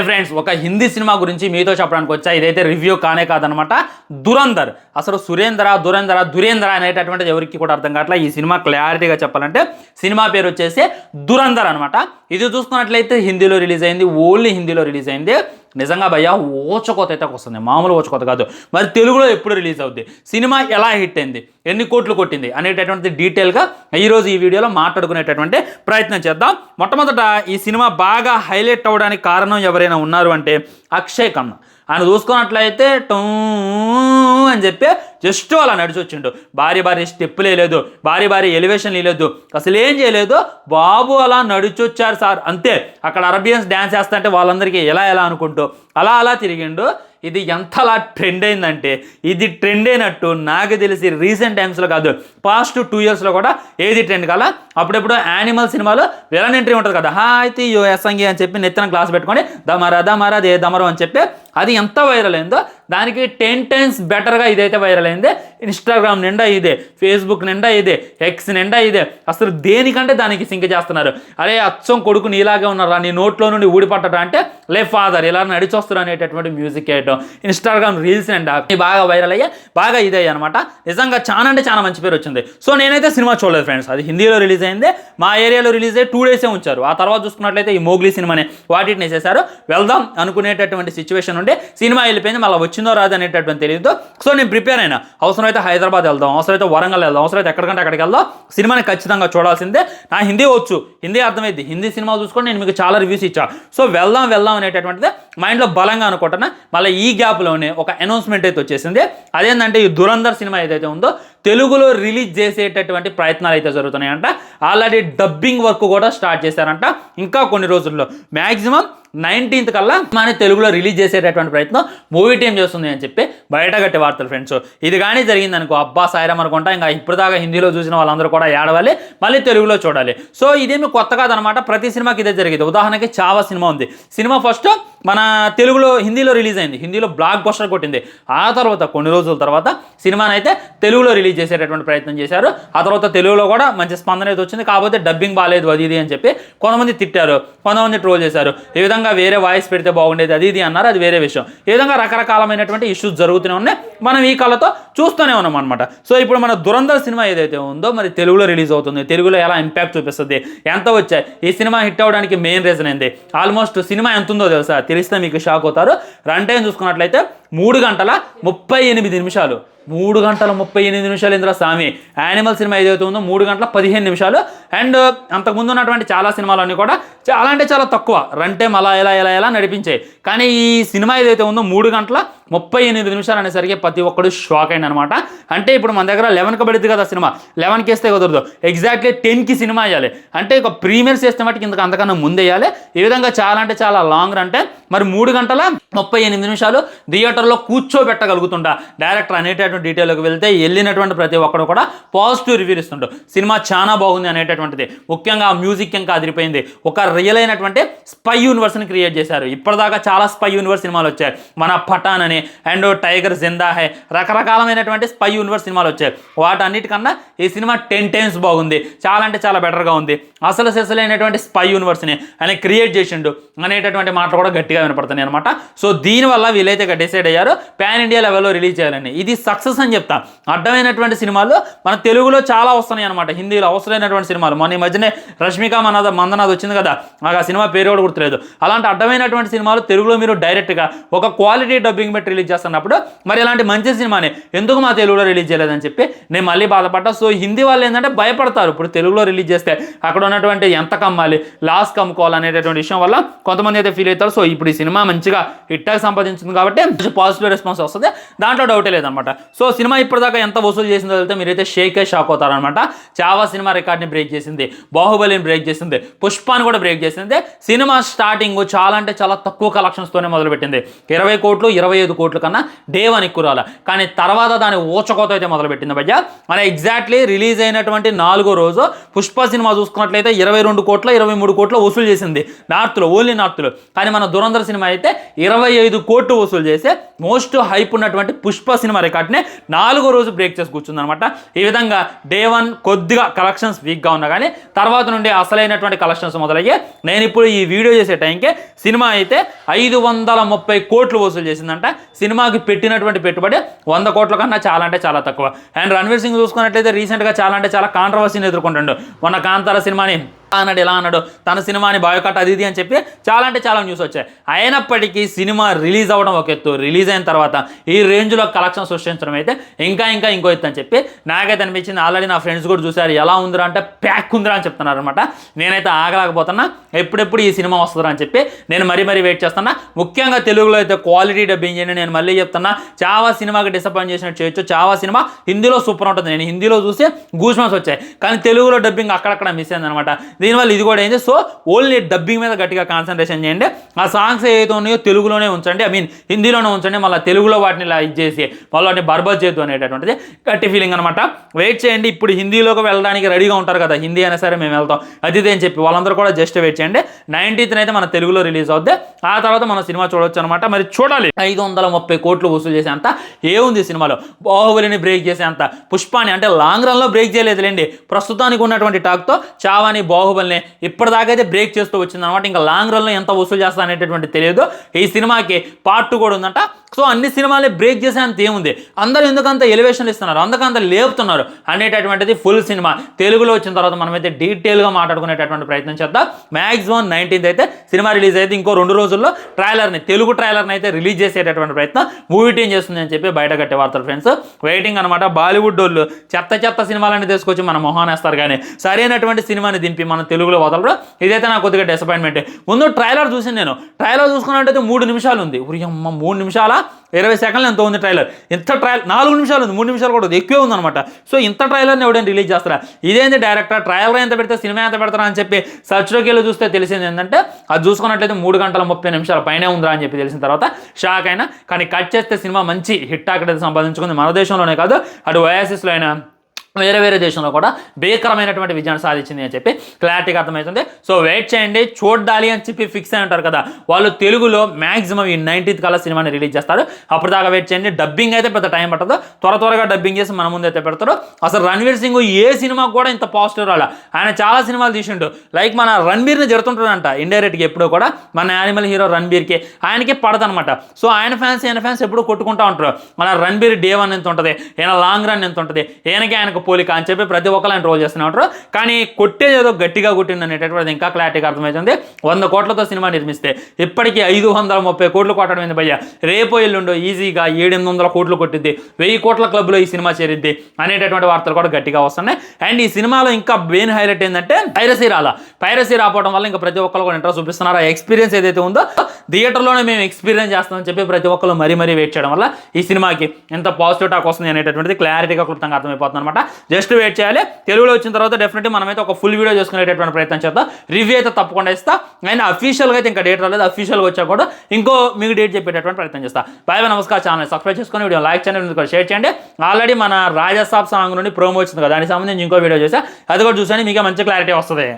Friends, ఒక Hindi cinema గురించి మీతో చెప్పడానికి వచ్చా. ఇదైతే రివ్యూ కానే కాదనమాట. దురంధర్. అసలు దురేంద్ర అనేటటువంటిది ఎవరికి కూడా అర్థం కావట్లేదు. ఈ సినిమా క్లారిటీగా చెప్పాలంటే సినిమా పేరు వచ్చేసి దురంధర్ అనమాట. ఇది చూసుకున్నట్లయితే హిందీలో రిలీజ్ అయింది, ఓన్లీ హిందీలో రిలీజ్ అయింది. నిజంగా భయ్యా ఓచకోత అయితే వస్తుంది, మామూలు ఓచకోత కాదు. మరి తెలుగులో ఎప్పుడు రిలీజ్ అవుద్ది, సినిమా ఎలా హిట్ అయింది, ఎన్ని కోట్లు కొట్టింది అనేటటువంటి డీటెయిల్గా ఈరోజు ఈ వీడియోలో మాట్లాడుకునేటటువంటి ప్రయత్నం చేద్దాం. మొట్టమొదట ఈ సినిమా బాగా హైలైట్ అవ్వడానికి కారణం ఎవరైనా ఉన్నారు అంటే అక్షయ్ ఖన్నా. ఆయన చూసుకున్నట్లయితే టూ అని చెప్పి జస్ట్ అలా నడిచి వచ్చిండు. భారీ స్టెప్పులు వేయలేదు, భారీ ఎలివేషన్ వేయలేదు, అసలు ఏం చేయలేదు. బాబు అలా నడిచొచ్చారు సార్, అంతే. అక్కడ అరబియన్స్ డ్యాన్స్ చేస్తుంటే వాళ్ళందరికీ ఎలా అనుకుంటూ అలా తిరిగిండు. ఇది ఎంతలా ట్రెండ్ అయిందంటే, ఇది ట్రెండ్ అయినట్టు నాకు తెలిసి రీసెంట్ టైమ్స్లో కాదు, పాస్ట్ 2 yearsలో కూడా ఏది ట్రెండ్ కాల. అప్పుడెప్పుడు యానిమల్ సినిమాలో విలన్ ఎంట్రీ ఉంటుంది కదా, హాయితీ యో ఎస్సంగి అని చెప్పి నెత్తిన క్లాస్ పెట్టుకొని దమరా దే దమరం అని చెప్పి అది ఎంత వైరల్ అయిందో దానికి 10 times బెటర్గా ఇదైతే వైరల్ అయింది. ఇన్స్టాగ్రామ్ నిండా ఇదే, ఫేస్బుక్ నిండా ఇదే, ఎక్స్ నిండా ఇదే. అసలు దేనికంటే దానికి సింక్ చేస్తున్నారు. అరే అచ్చం కొడుకు నీలాగే ఉన్నారా, నీ నోట్లో నుండి ఊడిపట్టరా అంటే లే ఫాదర్ ఇలా నడిచొస్తారు అనేటటువంటి మ్యూజిక్ వేయటం, ఇన్స్టాగ్రామ్ రీల్స్ నిండా బాగా వైరల్ అయ్యా, బాగా ఇదే అనమాట. నిజంగా చాలా అంటే చాలా మంచి పేరు వచ్చింది. సో నేనైతే సినిమా చూడలేదు ఫ్రెండ్స్, అది హిందీలో రిలీజ్ అయింది. మా ఏరియాలో రిలీజ్ అయ్యి 2 days ఉంచారు. ఆ తర్వాత చూసుకున్నట్లయితే ఈ మోగ్లీ సినిమాని వాటిని వేసేసారు. వెళ్దాం అనుకునేటటువంటి సిచ్యువేషన్ ఉంటే సినిమా వెళ్ళిపోయింది, మళ్ళీ వచ్చిందో రాదు అనేటటువంటి తెలియదు. సో నేను ప్రిపేర్ అయినా, అవసరమైతే హైదరాబాద్ వెళ్దాం, అవసరమైతే వరంగల్ వెళ్దాం, అవసరమైతే ఎక్కడికంటే అక్కడికి వెళ్దాం, సినిమాని ఖచ్చితంగా చూడాల్సిందే. నా హిందీ వచ్చు, హిందీ అర్థమైంది, హిందీ సినిమా చూసుకొని నేను మీకు చాలా రివ్యూస్ ఇచ్చా. సో వెళ్దాం అనేటటువంటిది మైండ్లో బలంగా అనుకుంటున్నా. మళ్ళీ ఈ గ్యాప్లోనే ఒక అనౌన్స్మెంట్ అయితే వచ్చేసింది. అదేంటంటే ఈ దురంధర్ సినిమా ఏదైతే ఉందో తెలుగులో రిలీజ్ చేసేటటువంటి ప్రయత్నాలు అయితే జరుగుతున్నాయంట. ఆల్రెడీ డబ్బింగ్ వర్క్ కూడా స్టార్ట్ చేశారంట. ఇంకా కొన్ని రోజుల్లో మ్యాక్సిమం 19th కల్లా మన తెలుగులో రిలీజ్ చేసేటటువంటి ప్రయత్నం మూవీ టీం చేస్తుంది అని చెప్పి బయటగట్టే వార్తలు ఫ్రెండ్స్. ఇది కానీ జరిగింది అనుకో, అబ్బా సాయిరామ్ అనుకుంటా, ఇంకా ఇప్పుడు దాకా హిందీలో చూసిన వాళ్ళందరూ కూడా ఏడవాలి, మళ్ళీ తెలుగులో చూడాలి. సో ఇదేమి కొత్త కాదనమాట, ప్రతి సినిమాకి ఇదే జరిగింది. ఉదాహరణకి చావా సినిమా ఉంది, సినిమా ఫస్ట్ మన హిందీలో రిలీజ్ అయింది, హిందీలో బ్లాక్ బస్టర్ కొట్టింది. ఆ తర్వాత కొన్ని రోజుల తర్వాత సినిమాని అయితే తెలుగులో రిలీజ్ చేసేటటువంటి ప్రయత్నం చేశారు. ఆ తర్వాత తెలుగులో కూడా మంచి స్పందన అయితే వచ్చింది. కాకపోతే డబ్బింగ్ బాగాలేదు అది ఇది అని చెప్పి కొంతమంది తిట్టారు, కొంతమంది ట్రోల్ చేశారు. ఈ విధంగా వేరే వాయిస్ పెడితే బాగుండేది అది ఇది అన్నారు, అది వేరే విషయం. ఈ విధంగా రకరకాలమైనటువంటి ఇష్యూస్ జరుగుతూనే ఉన్నాయి, మనం ఈ కళ్ళతో చూస్తూనే ఉన్నాం అనమాట. సో ఇప్పుడు మన దురంధర్ సినిమా ఏదైతే ఉందో మరి తెలుగులో రిలీజ్ అవుతుంది, తెలుగులో ఎలా ఇంపాక్ట్ చూపిస్తుంది, ఎంత వచ్చాయి, ఈ సినిమా హిట్ అవ్వడానికి మెయిన్ రీజన్ ఏంది, ఆల్మోస్ట్ సినిమా ఎంత ఉందో తెలుసా, తెలిస్తే మీకు షాక్ అవుతారు. రన్ టైం చూసుకున్నట్లయితే 3 గంటల 38 నిమిషాలు. 3 గంటల 38 నిమిషాలు ఇందులో సామి. యానిమల్ సినిమా ఏదైతే ఉందో 3 గంటల 15 నిమిషాలు. అండ్ అంతకుముందు ఉన్నటువంటి చాలా సినిమాలన్నీ కూడా చాలా అంటే చాలా తక్కువ రన్ టైం అలా ఎలా నడిపించాయి. కానీ ఈ సినిమా ఏదైతే ఉందో 3 గంటల 38 నిమిషాలు అనేసరికి ప్రతి ఒక్కడు షాక్ అయింది అనమాట. అంటే ఇప్పుడు మన దగ్గర 11కి పడుతుంది కదా సినిమా, 11కి వేస్తే కుదరదు, ఎగ్జాక్ట్లీ 10కి సినిమా వేయాలి. అంటే ఒక ప్రీమియర్స్ వేస్తే మటుకు ఇంతకు అంతకన్నా ముందు వేయాలి. ఈ విధంగా చాలా అంటే చాలా లాంగ్ రన్ టైం. మరి 3 గంటల 38 నిమిషాలు థియేటర్లో కూర్చోబెట్టగలుగుతుంటా డైరెక్టర్ అనేటటువంటి డీటెయిల్కి వెళ్తే వెళ్ళినటువంటి ప్రతి ఒక్కడు కూడా పాజిటివ్ రివ్యూ ఇస్తుంటాడు. సినిమా చాలా బాగుంది అనేటటువంటిది. ముఖ్యంగా మ్యూజిక్ ఇంకా అదిరిపోయింది. ఒక రియల్ అయినటువంటి స్పై యూనివర్స్ని క్రియేట్ చేశారు. ఇప్పటిదాకా చాలా స్పై యూనివర్స్ సినిమాలు వచ్చాయి, మన పఠాన్ అని అండ్ టైగర్ జిందా హై, రకరకాలమైనటువంటి స్పై యూనివర్స్ సినిమాలు వచ్చాయి. వాటన్నిటికన్నా ఈ సినిమా 10 times బాగుంది, చాలా అంటే చాలా బెటర్గా ఉంది. అసలు సెసలైనటువంటి స్పై యూనివర్స్ని ఆయన క్రియేట్ చేసిండు అనేటటువంటి మాటలు కూడా గట్టిగా వినపడుతున్నాయి అనమాట. సో దీనివల్ల వీళ్ళైతే డిసైడ్ అయ్యారు పాన్ ఇండియా లెవెల్లో రిలీజ్ చేయాలని. ఇది సక్సెస్ అని చెప్తా. అడ్డమైనటువంటి సినిమాలు మన తెలుగులో చాలా వస్తున్నాయి అనమాట, హిందీలో అవసరమైనటువంటి సినిమాలు. మన ఈ మధ్యనే రష్మిక మందనాథ్ వచ్చింది కదా, నాకు ఆ సినిమా పేరు కూడా గుర్తులేదు. అలాంటి అడ్డమైనటువంటి సినిమాలు తెలుగులో మీరు డైరెక్ట్గా ఒక క్వాలిటీ డబ్బింగ్ పెట్టి రిలీజ్ చేస్తున్నప్పుడు మరి ఇలాంటి మంచి సినిమాని ఎందుకు మా తెలుగులో రిలీజ్ చేయలేదని చెప్పి నేను మళ్ళీ బాధపడ్డా. సో హిందీ వాళ్ళు ఏంటంటే భయపడతారు, ఇప్పుడు తెలుగులో రిలీజ్ చేస్తే అక్కడ ఉన్నటువంటి ఎంత కమ్మాలి, లాస్ కమ్ముకోవాలి అనేటటువంటి విషయం వల్ల కొంతమంది అయితే ఫీల్ అవుతారు. సో ఇప్పుడు ఈ సినిమా మంచిగా హిట్గా సంపాదించింది కాబట్టి పాజిటివ్ రెస్పాన్స్ వస్తుంది, దాంట్లో డౌటే లేదనమాట. సో సినిమా ఇప్పటిదాకా ఎంత వసూలు చేసిందో వెళ్తే మీరైతే షాక్ అవుతారనమాట. చావా సినిమా రికార్డ్ని బ్రేక్ చేసింది, బాహుబలిని బ్రేక్ చేసింది, పుష్పాన్ని కూడా బ్రేక్ చేసింది. సినిమా స్టార్టింగ్ చాలా అంటే చాలా తక్కువ కలెక్షన్స్తోనే మొదలుపెట్టింది. 20 కోట్లు 25 కోట్ల కన్నా డే 1 ఎక్కువ రాల. కానీ తర్వాత దాని ఊచకోత అయితే మొదలుపెట్టింది భయ్య. మన ఎగ్జాక్ట్లీ రిలీజ్ అయినటువంటి 4వ రోజు పుష్ప సినిమా చూసుకున్నట్లయితే 22 కోట్ల 23 కోట్ల వసూలు చేసింది నార్త్లో, ఓన్లీ నార్త్లో. కానీ మన దురంధర్ సినిమా అయితే 25 కోట్లు వసూలు చేసే మోస్ట్ హైప్ ఉన్నటువంటి పుష్ప సినిమా రికార్డ్ని 4వ రోజు బ్రేక్ చేసి కూర్చుందనమాట. ఈ విధంగా డే 1 కొద్దిగా కలెక్షన్స్ వీక్గా ఉన్నా కానీ తర్వాత నుండి అసలైనటువంటి కలెక్షన్స్ మొదలయ్యాయి. నేను ఇప్పుడు ఈ వీడియో చేసే టైంకే సినిమా అయితే 530 కోట్లు వసూలు చేసిందంట. సినిమాకి పెట్టినటువంటి పెట్టుబడి 100 కోట్ల కన్నా చాలా అంటే చాలా తక్కువ. అండ్ రణ్వీర్ సింగ్ చూసుకున్నట్లయితే రీసెంట్గా చాలా అంటే చాలా కాంట్రవర్సీని ఎదుర్కొంటుండు. మొన్న కాంతార సినిమాని అన్నాడు, ఎలా అన్నాడు, తన సినిమాని బాయ్కాట్ అది ఇది అని చెప్పి చాలా అంటే చాలా న్యూస్ వచ్చాయి. అయినప్పటికీ సినిమా రిలీజ్ అవ్వడం ఒక ఎత్తు, రిలీజ్ అయిన తర్వాత ఈ రేంజ్లో కలెక్షన్ సృష్టించడం అయితే ఇంకా ఇంకో ఎత్తు అని చెప్పి నాకైతే అనిపించింది. ఆల్రెడీ నా ఫ్రెండ్స్ కూడా చూసారు, ఎలా ఉందిరా అంటే ప్యాక్ ఉందిరా అని చెప్తున్నారు అనమాట. నేనైతే ఆగలేకపోతున్నా, ఎప్పుడెప్పుడు ఈ సినిమా వస్తుందా అని చెప్పి నేను మరీ వెయిట్ చేస్తున్నా. ముఖ్యంగా తెలుగులో అయితే క్వాలిటీ డబ్బింగ్ చేయండి. నేను మళ్ళీ చెప్తున్నా, చావా సినిమాకి డిసప్పాయింట్ చేసినట్టు చేయొచ్చు. చావా సినిమా హిందీలో సూపర్ ఉంటుంది. నేను హిందీలో చూసి గూస్ బంప్స్ వచ్చాయి, కానీ తెలుగులో డబ్బింగ్ అక్కడక్కడ మిస్ అయింది అనమాట. దీనివల్ల ఇది కూడా ఏంటి, సో ఓన్లీ డబ్బింగ్ మీద గట్టిగా కాన్సన్ట్రేషన్ చేయండి. ఆ సాంగ్స్ ఏదైతే ఉన్నాయో తెలుగులోనే ఉంచండి, హిందీలోనే ఉంచండి. మళ్ళీ తెలుగులో వాటిని ఇలా ఇచ్చేసి వాళ్ళని బర్బాద్ చేయొద్దు అనేటటువంటిది గట్టి ఫీలింగ్ అనమాట. వెయిట్ చేయండి, ఇప్పుడు హిందీలోకి వెళ్ళడానికి రెడీగా ఉంటారు కదా, హిందీ అయినా సరే మేము వెళ్తాం అది అని చెప్పి వాళ్ళందరూ కూడా జస్ట్ వెయిట్ చేయండి. 19th అయితే మన తెలుగులో రిలీజ్ అవుద్ది. ఆ తర్వాత మన సినిమా చూడొచ్చు అనమాట. మరి చూడాలి. 530 కోట్లు వసూలు చేసే అంత ఏముంది సినిమాలో. బాహుబలిని బ్రేక్ చేసే అంత, పుష్పాని అంటే లాంగ్ రన్లో బ్రేక్ చేయలేదులేండి. ప్రస్తుతానికి ఉన్నటువంటి టాక్తో చావాని బాహుబలిని ఇప్పటిదాకా అయితే బ్రేక్ చేస్తూ వచ్చిందనమాట. ఇంకా లాంగ్ రన్లో ఎంత వసూలు చేస్తా అనేటటువంటి తెలియదు. ఈ సినిమాకి పార్ట్ 2 కూడా ఉందంట. సో అన్ని సినిమాలే బ్రేక్ చేసే అంత ఏముంది, అందరూ ఎందుకంత ఎలివేషన్ ఇస్తున్నారు, అందుకంత లేపుతున్నారు అనేటటువంటిది ఫుల్ సినిమా తెలుగులో వచ్చిన తర్వాత మనమైతే డీటెయిల్గా మాట్లాడుకునేటటువంటి ప్రయత్నం చేద్దాం. మ్యాక్సిమం 19th అయితే సినిమా రిలీజ్ అయితే ఇంకో 2 రోజుల్లో తెలుగు ట్రైలర్ని అయితే రిలీజ్ చేసేటటువంటి ప్రయత్నం మూవీ టీం చేస్తుంది అని చెప్పి బయట కట్టే వార్తలు ఫ్రెండ్స్. వెయిటింగ్ అనమాట. బాలీవుడ్ వాళ్ళు చెత్త సినిమాలన్నీ తీసుకొచ్చి మన మొహాన్ వేస్తారు, కానీ సరైనటువంటి సినిమాని దింపి మన తెలుగులో వదలరు. ఇదైతే నాకు కొద్దిగా డిసప్పాయింట్మెంట్. ముందు ట్రైలర్ చూసాను నేను. ట్రైలర్ చూసుకున్నట్టయితే 3 నిమిషాలు ఉంది. అమ్మ 3 నిమిషాల 20 సెకండ్లు ఎంత ఉంది ట్రైలర్. ఇంత 4 నిమిషాలు ఉంది, 3 నిమిషాలు కూడా ఎక్కువే ఉందన్నమాట. సో ఇంత ట్రైలర్ని ఎవడైనా రిలీజ్ చేస్తారా? ఇదేంటి డైరెక్టర్ ట్రైలర్ ఎంత పెడితే సినిమా ఎంత పెడతారా అని చెప్పి సర్చ్లోకి వెళ్ళి చూస్తే తెలిసింది ఏంటంటే, అది చూసుకున్నట్లయితే 3 గంటల 30 నిమిషాల పైనే ఉందిరా అని చెప్పి తెలిసిన తర్వాత షాక్ అయినా. కానీ కట్ చేస్తే సినిమా మంచి హిట్ అక్కడైతే సంపాదించుకుంది. మన దేశంలోనే కాదు, అటు ఓయాసిస్లో అయినా వేరే దేశంలో కూడా భీకరమైనటువంటి విజయాన్ని సాధించింది అని చెప్పి క్లారిటీగా అర్థమవుతుంది. సో వెయిట్ చేయండి, చూడాలి అని చెప్పి ఫిక్స్ అయి ఉంటారు కదా వాళ్ళు. తెలుగులో మ్యాక్సిమం ఈ 19th కల్లా సినిమాని రిలీజ్ చేస్తారు. అప్పటిదాకా వెయిట్ చేయండి. డబ్బింగ్ అయితే పెద్ద టైం పట్టదు, త్వరగా డబ్బింగ్ చేసి మన ముందు అయితే పెడతారు. అసలు రణ్వీర్ సింగ్ ఏ సినిమాకు కూడా ఇంత పాజిటివ్ రాలా. ఆయన చాలా సినిమాలు తీసిండు. లైక్ మన రణ్బీర్ని జరుగుతుంటాడంట ఇండైరెక్ట్గా ఎప్పుడూ కూడా. మన యానిమల్ హీరో రణ్బీర్కి ఆయనకి పడదనమాట. సో ఆయన ఫ్యాన్స్ ఎప్పుడూ కొట్టుకుంటూ ఉంటారు. మన రణ్బీర్ డే 1 ఎంత ఉంటుంది, ఈయన లాంగ్ రన్ ఎంత ఉంటుంది, ఆయనకు పోలిక అని చెప్పి ప్రతి ఒక్కరు ఆయన ట్రోల్ చేస్తూనే ఉంటారు. కానీ కొట్టేది ఏదో గట్టిగా కొట్టింది అనేటటువంటిది ఇంకా క్లారిటీగా అర్థమవుతుంది. 100 కోట్లతో సినిమా నిర్మిస్తే ఇప్పటికీ 530 కోట్లు కొట్టడం ఏంది భయ్య. రేపో ఎల్లుండో ఈజీగా 700-800 కోట్లు కొట్టిద్ది, 1000 కోట్ల క్లబ్లో ఈ సినిమా చేరిద్ది అనేటటువంటి వార్తలు కూడా గట్టిగా వస్తున్నాయి. అండ్ ఈ సినిమాలో ఇంకా మెయిన్ హైలైట్ ఏంటంటే పైరసీ రావడం వల్ల ఇంకా ప్రతి ఒక్కరు కూడా ఇంట్రెస్ట్ చూపిస్తున్నారు. ఆ ఎక్స్పీరియన్స్ ఏదైతే ఉందో థియేటర్లోనే మేము ఎక్స్పీరియన్స్ చేస్తామని చెప్పి ప్రతి ఒక్కరు మరీ వెయిట్ చేయడం వల్ల ఈ సినిమాకి ఎంత పాజిటివ్ టాక్ వస్తుంది అనేటటువంటిది క్లారిటీగా క్లుప్తంగా అర్థమైపోతుంది అనమాట. జస్ట్ వెయిట్ చేయాలి. తెలుగులో వచ్చిన తర్వాత డెఫినెట్లీ మనమైతే ఒక ఫుల్ వీడియో చేసుకునేటటువంటి ప్రయత్నం చేద్దాం. రివ్యూ అయితే తప్పకుండా ఇస్తా. అండ్ అఫీషియల్గా అయితే ఇంకా డేట్ రాలేదు. అఫీషియల్గా వచ్చా కూడా ఇంకో మీకు డేట్ చెప్పేటటువంటి ప్రయత్నం చేస్తా. బాయ్ నమస్కారం. ఛానల్ సబ్స్క్రైబ్ చేసుకొని వీడియో లైక్ చేయండి, షేర్ చేయండి. ఆల్రెడీ మన రాజాసాబ్ సాంగ్ నుండి ప్రోమో వచ్చింది కదా, దానికి సంబంధించి ఇంకో వీడియో చేసా, అది కూడా చూసాను. మీకు మంచి క్లారిటీ వస్తుంది.